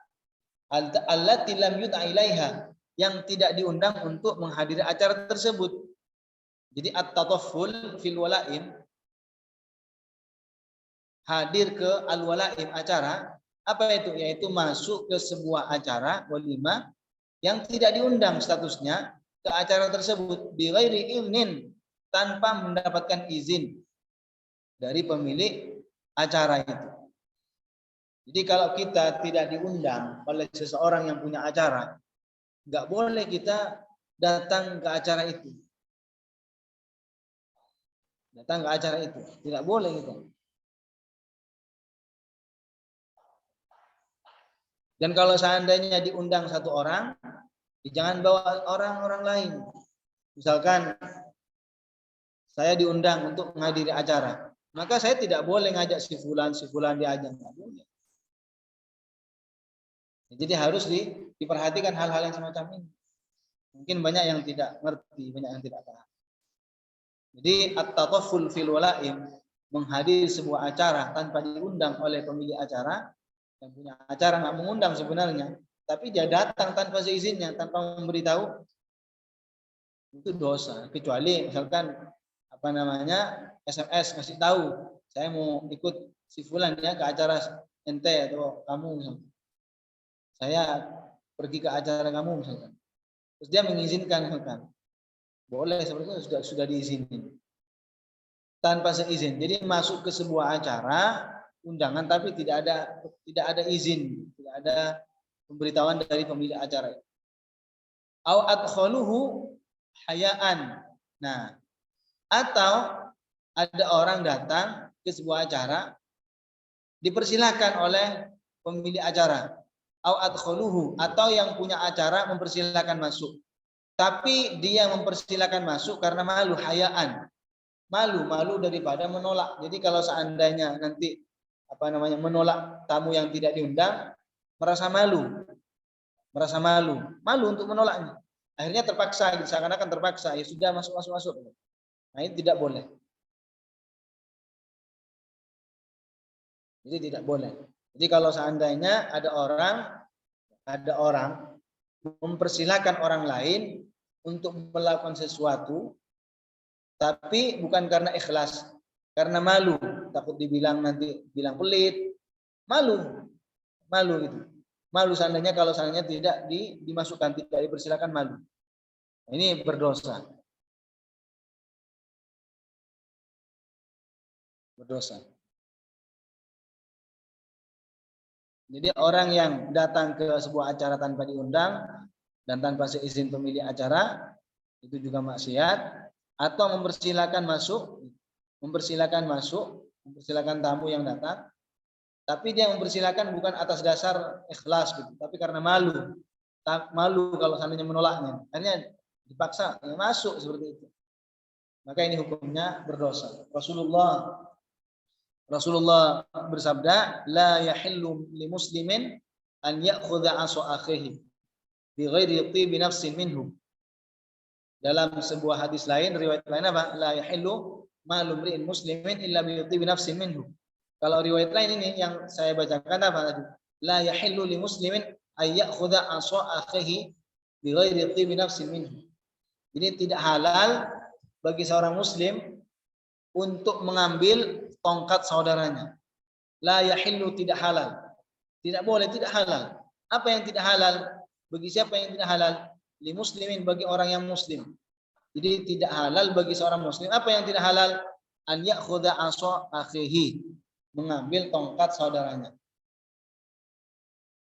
allati lam yud'a ilaiha, yang tidak diundang untuk menghadiri acara tersebut. Jadi at-tatafful fil walaim, hadir ke al-walaim, acara. Apa itu? Yaitu masuk ke sebuah acara walimah yang tidak diundang statusnya ke acara tersebut bighairi iznin, tanpa mendapatkan izin dari pemilik acara itu. Jadi kalau kita tidak diundang oleh seseorang yang punya acara, nggak boleh kita datang ke acara itu. Datang ke acara itu, tidak boleh gitu. Dan kalau seandainya diundang satu orang, jangan bawa orang-orang lain. Misalkan saya diundang untuk menghadiri acara, maka saya tidak boleh ngajak si fulan diajak, nggak boleh. Jadi harus diperhatikan hal-hal yang semacam ini. Mungkin banyak yang tidak ngerti, banyak yang tidak paham. Jadi at-tatafful fil walaim, menghadiri sebuah acara tanpa diundang oleh pemilik acara. Yang punya acara nggak mengundang sebenarnya, tapi dia datang tanpa seizinnya, tanpa memberitahu, itu dosa. Kecuali misalkan SMS kasih tahu, saya mau ikut si fulan ya ke acara ente atau kamu misalkan. Saya pergi ke acara kamu misalkan. Terus dia mengizinkan misalkan. Boleh, seperti itu sudah diizinin. tanpa seizin. Jadi masuk ke sebuah acara undangan tapi tidak ada izin, tidak ada pemberitahuan dari pemilik acara. Au adkhaluhu hayaan. Nah, atau ada orang datang ke sebuah acara dipersilakan oleh pemilik acara. Au adkhaluhu, atau yang punya acara mempersilakan masuk. Tapi dia mempersilakan masuk karena malu, hayaan. Malu daripada menolak. Jadi kalau seandainya nanti menolak tamu yang tidak diundang, merasa malu untuk menolaknya. Akhirnya terpaksa, seakan-akan terpaksa, ya sudah masuk. Nah, ini tidak boleh. Jadi tidak boleh. Jadi kalau seandainya ada orang mempersilahkan orang lain untuk melakukan sesuatu, tapi bukan karena ikhlas, karena malu, takut dibilang nanti bilang pelit, malu gitu. Malu seandainya kalau seandainya tidak dimasukkan, tidak dipersilakan, malu. Ini berdosa. Jadi orang yang datang ke sebuah acara tanpa diundang dan tanpa seizin pemilik acara itu juga maksiat, atau mempersilakan tamu yang datang, tapi dia mempersilakan bukan atas dasar ikhlas gitu, tapi karena malu kalau seandainya menolaknya, akhirnya dipaksa ya masuk seperti itu. Maka ini hukumnya berdosa. Rasulullah bersabda, la yahillu li muslimin an ya'khudha 'asa akhihi bi ghairi tibi nafsin minhu. Dalam sebuah hadis lain, riwayat lain apa? La yahillu malu mri'in muslimin illa bi tibi nafsin minhu. Kalau riwayat lain ini yang saya bacakan apa tadi? La yahillu li muslimin ay ya'khudha 'asa akhihi bi ghairi tibi nafsin minhu. Jadi tidak halal bagi seorang muslim untuk mengambil tongkat saudaranya. La yahillu, tidak halal. Tidak boleh, tidak halal. Apa yang tidak halal? Bagi siapa yang tidak halal? Li muslimin, bagi orang yang muslim. Jadi tidak halal bagi seorang muslim. Apa yang tidak halal? An ya'khudha 'asa akhihi, mengambil tongkat saudaranya.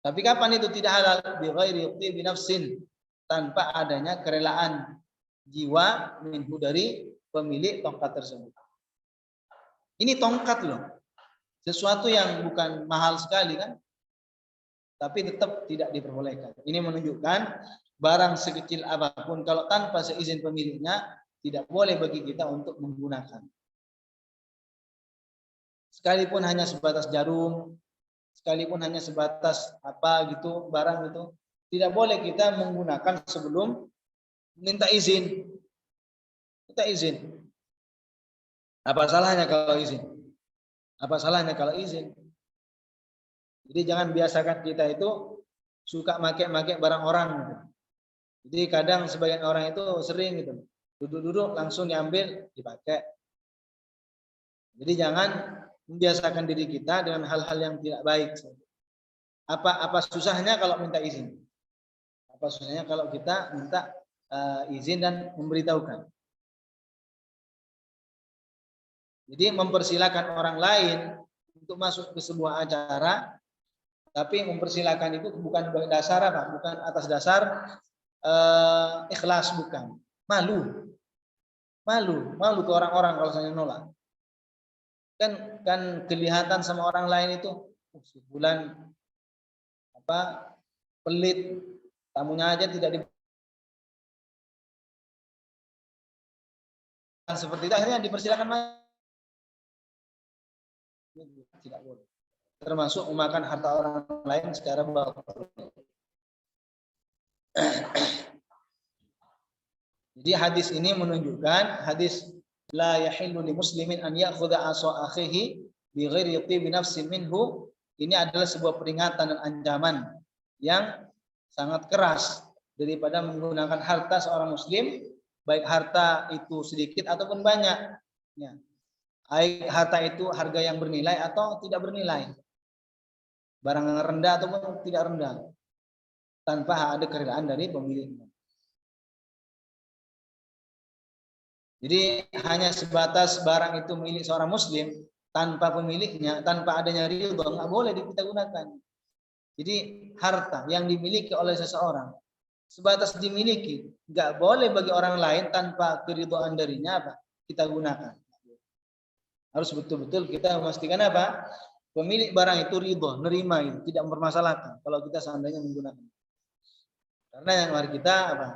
Tapi kapan itu tidak halal? Bi ghairi tibi nafsin, tanpa adanya kerelaan jiwa minhu, dari pemilik tongkat tersebut. Ini tongkat loh, sesuatu yang bukan mahal sekali kan, tapi tetap tidak diperbolehkan. Ini menunjukkan barang sekecil apapun kalau tanpa seizin pemiliknya tidak boleh bagi kita untuk menggunakan. Sekalipun hanya sebatas jarum, sekalipun hanya sebatas apa gitu, barang itu tidak boleh kita menggunakan sebelum minta izin. Minta izin. Apa salahnya kalau izin? Jadi jangan biasakan kita itu suka make barang orang gitu. Jadi kadang sebagian orang itu sering gitu, duduk-duduk langsung diambil dipakai. Jadi jangan membiasakan diri kita dengan hal-hal yang tidak baik. Apa susahnya kalau minta izin? Apa susahnya kalau kita minta izin dan memberitahukan? Jadi mempersilakan orang lain untuk masuk ke sebuah acara, tapi mempersilakan itu bukan dasar apa? Bukan atas dasar ikhlas, bukan. Malu ke orang-orang kalau saya nolak. Kan kelihatan sama orang lain itu sebulan pelit, tamunya aja tidak di seperti itu, akhirnya dipersilakan. Tidak boleh, termasuk memakan harta orang lain secara batil. Jadi hadis ini menunjukkan, hadis la yahillu li muslimin an ya'khudha 'asa akhihi bi ghairi tibi nafsin minhu, ini adalah sebuah peringatan dan ancaman yang sangat keras daripada menggunakan harta seorang muslim, baik harta itu sedikit ataupun banyak. Ya. Harta itu harga yang bernilai atau tidak bernilai, barang yang rendah ataupun tidak rendah, tanpa ada kerelaan dari pemiliknya. Jadi hanya sebatas barang itu milik seorang muslim tanpa pemiliknya, tanpa adanya ridho, nggak boleh kita gunakan. Jadi harta yang dimiliki oleh seseorang sebatas dimiliki, nggak boleh bagi orang lain tanpa keridhaan darinya apa kita gunakan. Harus betul-betul kita memastikan apa pemilik barang itu ridho, nerima itu, tidak mempermasalahkan kalau kita seandainya menggunakan. Karena yang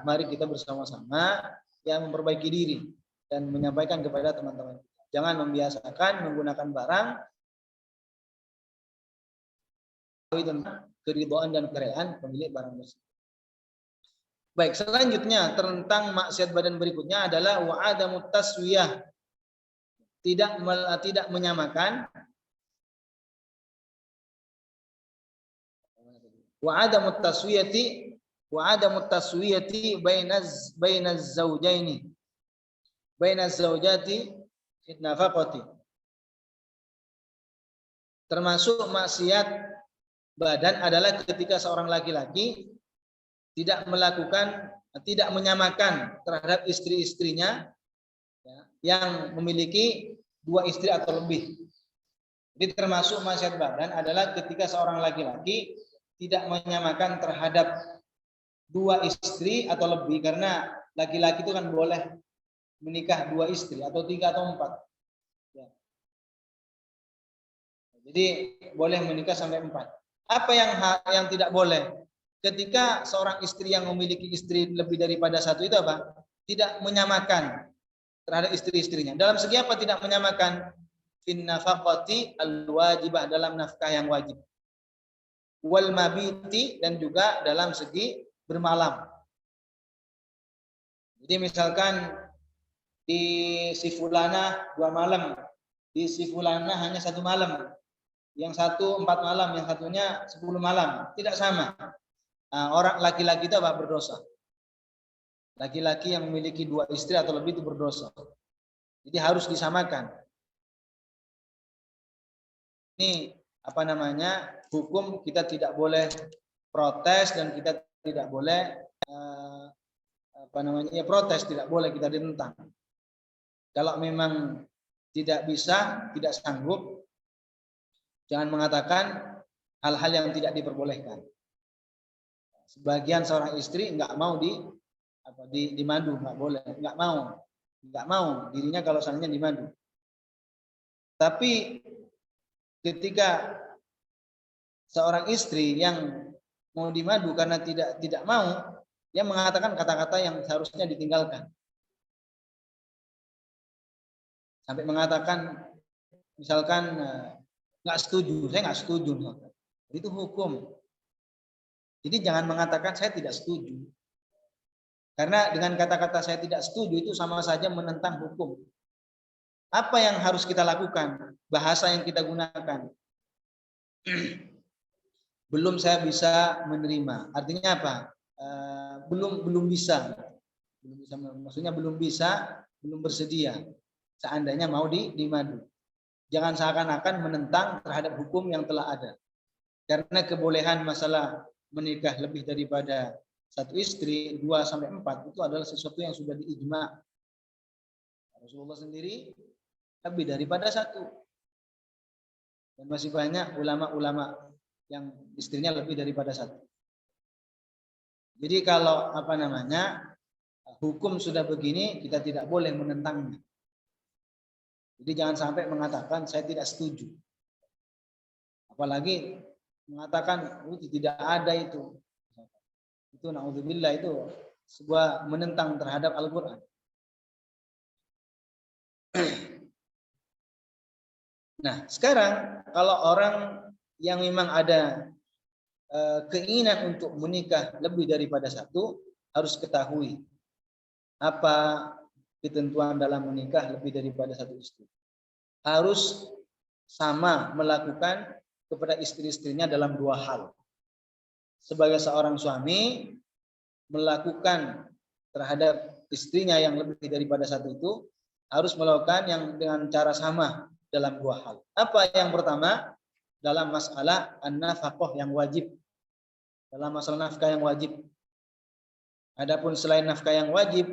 mari kita bersama-sama yang memperbaiki diri dan menyampaikan kepada teman-teman. Jangan membiasakan menggunakan barang tentang keridhaan dan kerelaan pemilik barang tersebut. Baik, selanjutnya tentang maksiat badan berikutnya adalah wa'adamut taswiyah. Tidak menyamakan wa'adamut taswiyati bainaz zawjaini bainaz zawjati fi nafaqati. Termasuk maksiat badan adalah ketika seorang laki-laki tidak menyamakan terhadap istri-istrinya yang memiliki 2 istri atau lebih. Jadi termasuk maksiat badan adalah ketika seorang laki-laki tidak menyamakan terhadap 2 istri atau lebih, karena laki-laki itu kan boleh menikah 2 istri atau 3 atau 4. Ya. Jadi boleh menikah sampai 4. Apa yang tidak boleh? Ketika seorang istri yang memiliki istri lebih daripada 1 itu apa? Tidak menyamakan terhadap istri-istrinya. Dalam segi apa tidak menyamakan? Fin nafaqati al-wajibah, dalam nafkah yang wajib. Wal mabiti, dan juga dalam segi bermalam. Jadi misalkan di si fulana 2 malam, di si fulana hanya 1 malam. Yang satu 4 malam, yang satunya 10 malam. Tidak sama. Nah, orang laki-laki itu apa? Berdosa. Laki-laki yang memiliki 2 istri atau lebih itu berdosa. Jadi harus disamakan. Ini hukum kita tidak boleh protes dan kita tidak boleh protes, tidak boleh kita ditentang. Kalau memang tidak bisa, tidak sanggup, jangan mengatakan hal-hal yang tidak diperbolehkan. Sebagian seorang istri nggak mau dimadu, nggak boleh, nggak mau dirinya kalau seandainya dimadu. Tapi ketika seorang istri yang mau dimadu karena tidak mau, dia mengatakan kata-kata yang seharusnya ditinggalkan. Sampai mengatakan misalkan nggak setuju, saya nggak setuju. Itu hukum. Jadi jangan mengatakan saya tidak setuju. Karena dengan kata-kata saya tidak setuju itu sama saja menentang hukum. Apa yang harus kita lakukan? Bahasa yang kita gunakan. Belum saya bisa menerima. Artinya apa? Belum bisa. Maksudnya belum bisa, belum bersedia. Seandainya mau dimadu. Jangan seakan-akan menentang terhadap hukum yang telah ada. Karena kebolehan masalah menikah lebih daripada 1 istri, 2 sampai 4 itu adalah sesuatu yang sudah diijma. Rasulullah sendiri lebih daripada 1. Dan masih banyak ulama-ulama yang istrinya lebih daripada 1. Jadi kalau hukum sudah begini, kita tidak boleh menentangnya. Jadi jangan sampai mengatakan saya tidak setuju. Apalagi mengatakan tidak ada itu. Itu naudzubillah, itu sebuah menentang terhadap Al-Qur'an. Nah, sekarang kalau orang yang memang ada keinginan untuk menikah lebih daripada 1, harus ketahui apa ketentuan dalam menikah lebih daripada 1 istri. Harus sama melakukan kepada istri-istrinya dalam 2 hal. Sebagai seorang suami, melakukan terhadap istrinya yang lebih daripada 1 itu harus melakukan yang dengan cara sama dalam 2 hal. Apa yang pertama? Dalam masalah an-nafaqah yang wajib. Dalam masalah nafkah yang wajib. Adapun selain nafkah yang wajib,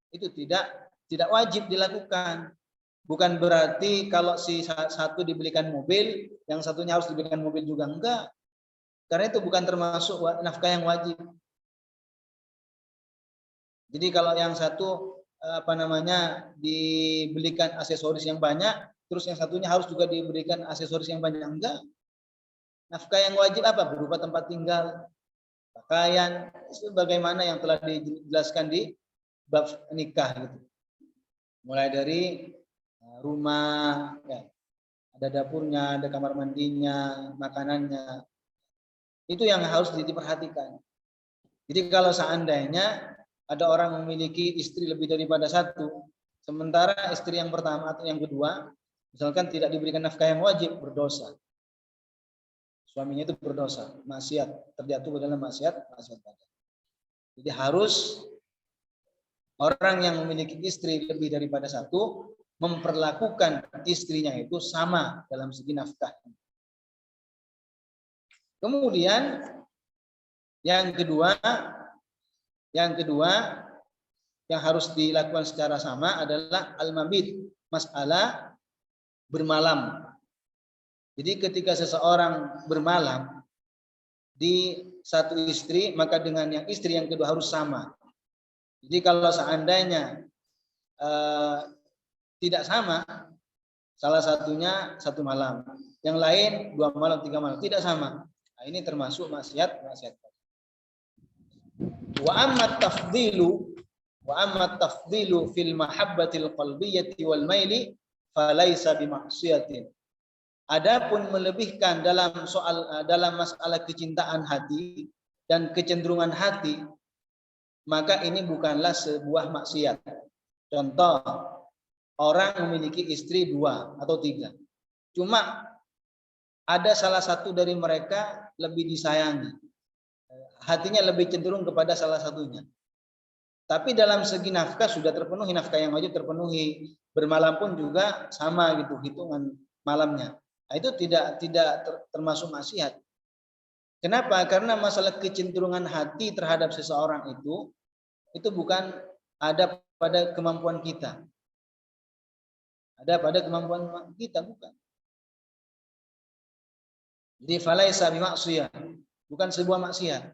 itu tidak tidak wajib dilakukan. Bukan berarti kalau si satu dibelikan mobil, yang satunya harus dibelikan mobil juga, enggak. Karena itu bukan termasuk nafkah yang wajib. Jadi kalau yang satu dibelikan aksesoris yang banyak, terus yang satunya harus juga diberikan aksesoris yang banyak, enggak. Nafkah yang wajib apa? Berupa tempat tinggal, pakaian, sebagaimana yang telah dijelaskan di bab nikah gitu. Mulai dari rumah, ya, ada dapurnya, ada kamar mandinya, makanannya. Itu yang harus diperhatikan. Jadi kalau seandainya ada orang memiliki istri lebih daripada satu, sementara istri yang pertama atau yang kedua, misalkan tidak diberikan nafkah yang wajib, berdosa. Suaminya itu berdosa, maksiat, terjatuh ke dalam maksiat badan. Jadi harus orang yang memiliki istri lebih daripada satu memperlakukan istrinya itu sama dalam segi nafkah. Kemudian yang kedua yang harus dilakukan secara sama adalah al-mabit, masalah bermalam. Jadi ketika seseorang bermalam di satu istri, maka dengan yang istri yang kedua harus sama. Jadi kalau seandainya tidak sama, salah satunya satu malam, yang lain 2 malam, 3 malam, tidak sama. Nah, ini termasuk maksiat. Wa amma tafdilu fil mahabbatil qalbiyyati wal maili falaysa bimaksiatin. Adapun melebihkan dalam masalah kecintaan hati dan kecenderungan hati, maka ini bukanlah sebuah maksiat. Contoh, orang memiliki istri 2 atau 3. Cuma ada salah satu dari mereka lebih disayangi. Hatinya lebih cenderung kepada salah satunya. Tapi dalam segi nafkah sudah terpenuhi, nafkah yang wajib terpenuhi. Bermalam pun juga sama gitu, hitungan malamnya. Nah, itu tidak termasuk maksiat. Kenapa? Karena masalah kecenderungan hati terhadap seseorang itu bukan ada pada kemampuan kita. Ada pada kemampuan kita, bukan. Jadi falaisa bimaksiyah, bukan sebuah maksiat.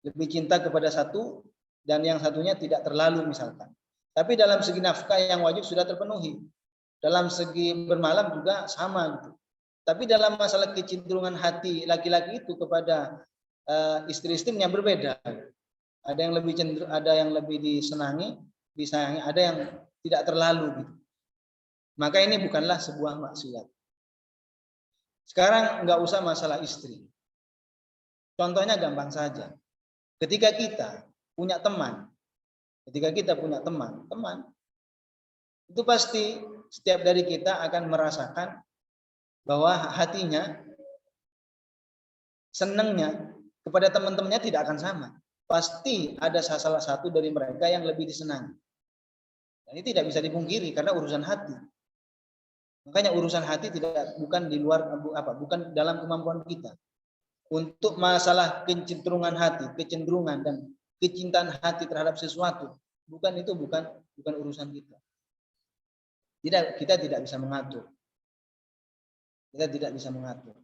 Lebih cinta kepada satu dan yang satunya tidak terlalu misalkan. Tapi dalam segi nafkah yang wajib sudah terpenuhi. Dalam segi bermalam juga sama gitu. Tapi dalam masalah kecenderungan hati laki-laki itu kepada istri-istrinya berbeda. Ada yang lebih cenderung, ada yang lebih disenangi, disayangi, ada yang tidak terlalu gitu. Maka ini bukanlah sebuah maksiat. Sekarang nggak usah masalah istri. Contohnya gampang saja. Ketika kita punya teman, itu pasti setiap dari kita akan merasakan bahwa hatinya, senangnya kepada teman-temannya tidak akan sama. Pasti ada salah satu dari mereka yang lebih disenangi. Dan ini tidak bisa dipungkiri karena urusan hati. Makanya urusan hati bukan di luar bukan dalam kemampuan kita. Untuk masalah kecenderungan hati, kecenderungan dan kecintaan hati terhadap sesuatu, bukan urusan kita. Kita tidak bisa mengatur. Kita tidak bisa mengatur.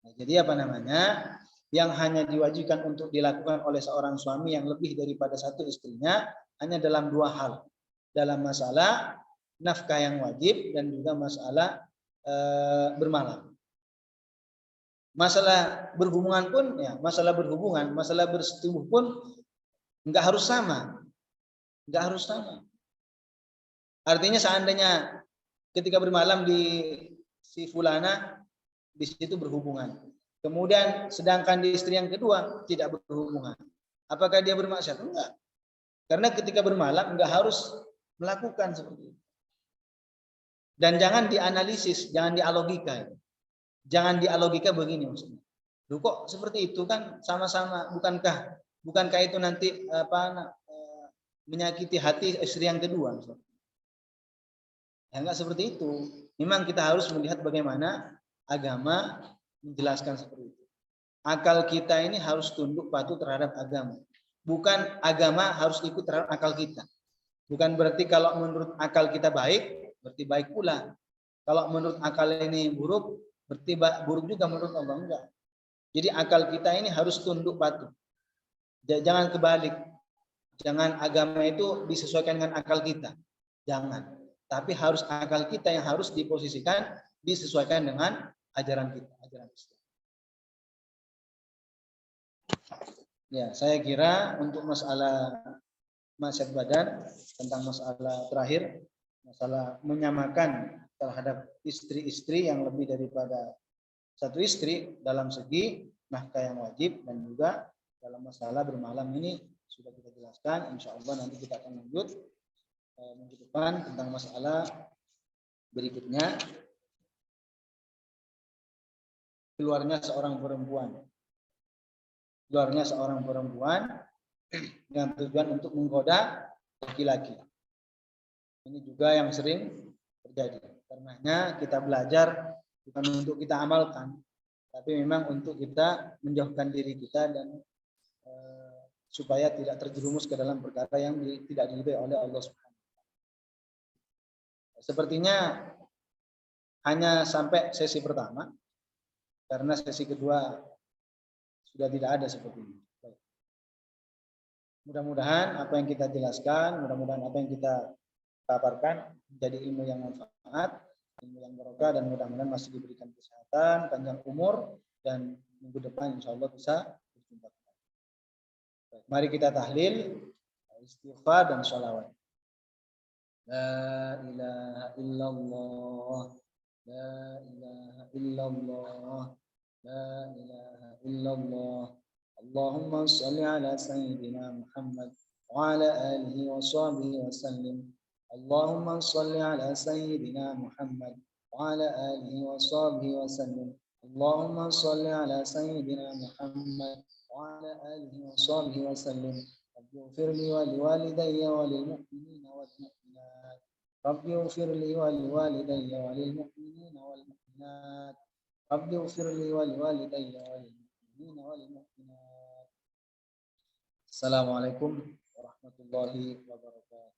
Nah, jadi yang hanya diwajibkan untuk dilakukan oleh seorang suami yang lebih daripada satu istrinya hanya dalam 2 hal. Dalam masalah nafkah yang wajib dan juga masalah bermalam. Masalah berhubungan pun masalah bersetubuh pun enggak harus sama. Artinya seandainya ketika bermalam di si fulana di situ berhubungan. Kemudian sedangkan di istri yang kedua tidak berhubungan. Apakah dia bermaksiat? Enggak. Karena ketika bermalam enggak harus melakukan seperti itu. Dan jangan dianalisis, jangan dialogika. Jangan dialogika begini maksudnya. Loh kok seperti itu kan sama-sama, bukankah itu nanti menyakiti hati istri yang kedua misalnya. Ya enggak seperti itu. Memang kita harus melihat bagaimana agama menjelaskan seperti itu. Akal kita ini harus tunduk patuh terhadap agama. bukan agama harus ikut terhadap akal kita. Bukan berarti kalau menurut akal kita baik, berarti baik pula. Kalau menurut akal ini buruk, berarti buruk juga menurut Allah. Enggak. Jadi akal kita ini harus tunduk patuh. Jangan kebalik. Jangan agama itu disesuaikan dengan akal kita. Jangan. Tapi harus akal kita yang harus diposisikan, disesuaikan dengan ajaran kita, ajaran Islam. Ya, saya kira untuk masalah masyad badan, tentang masalah terakhir, masalah menyamakan terhadap istri-istri yang lebih daripada satu istri dalam segi nafkah yang wajib, dan juga dalam masalah bermalam ini sudah kita jelaskan. Insya Allah nanti kita akan lanjut minggu depan tentang masalah berikutnya, keluarnya seorang perempuan dengan tujuan untuk menggoda laki-laki. Ini juga yang sering terjadi. Karenanya kita belajar bukan untuk kita amalkan, tapi memang untuk kita menjauhkan diri kita dan supaya tidak terjerumus ke dalam perkara yang tidak diridhai oleh Allah Subhanahu wa taala. Sepertinya hanya sampai sesi pertama, karena sesi kedua sudah tidak ada seperti ini. Mudah-mudahan apa yang kita jelaskan, mudah-mudahan apa yang kita paparkan menjadi ilmu yang manfaat, ilmu yang barokah, dan mudah-mudahan masih diberikan kesehatan, panjang umur, dan minggu depan insya Allah bisa berjumpa. Mari kita tahlil, istighfar, dan sholawat. La ilaha illallah, la ilaha illallah, la ilaha illallah. Allahumma salli ala sayyidina Muhammad wa ala alihi wa sahbihi wa sallim. Allahumma salli ala sayyidina Muhammad wa ala alihi wa sahbihi wa sallim. Allahumma salli ala sayyidina Muhammad wa ala alihi wa sahbihi wa sallim. Rabbi ighfir li wa liwalidayya wa lil mu'minina wal mu'minat. Rabbi ighfir li wa liwalidayya wa lil mu'minina wal mu'minat. Rabbi ighfir li wa liwalidayya wa lil mu'minina wal mu'minat. Assalamualaikum warahmatullahi wabarakatuh.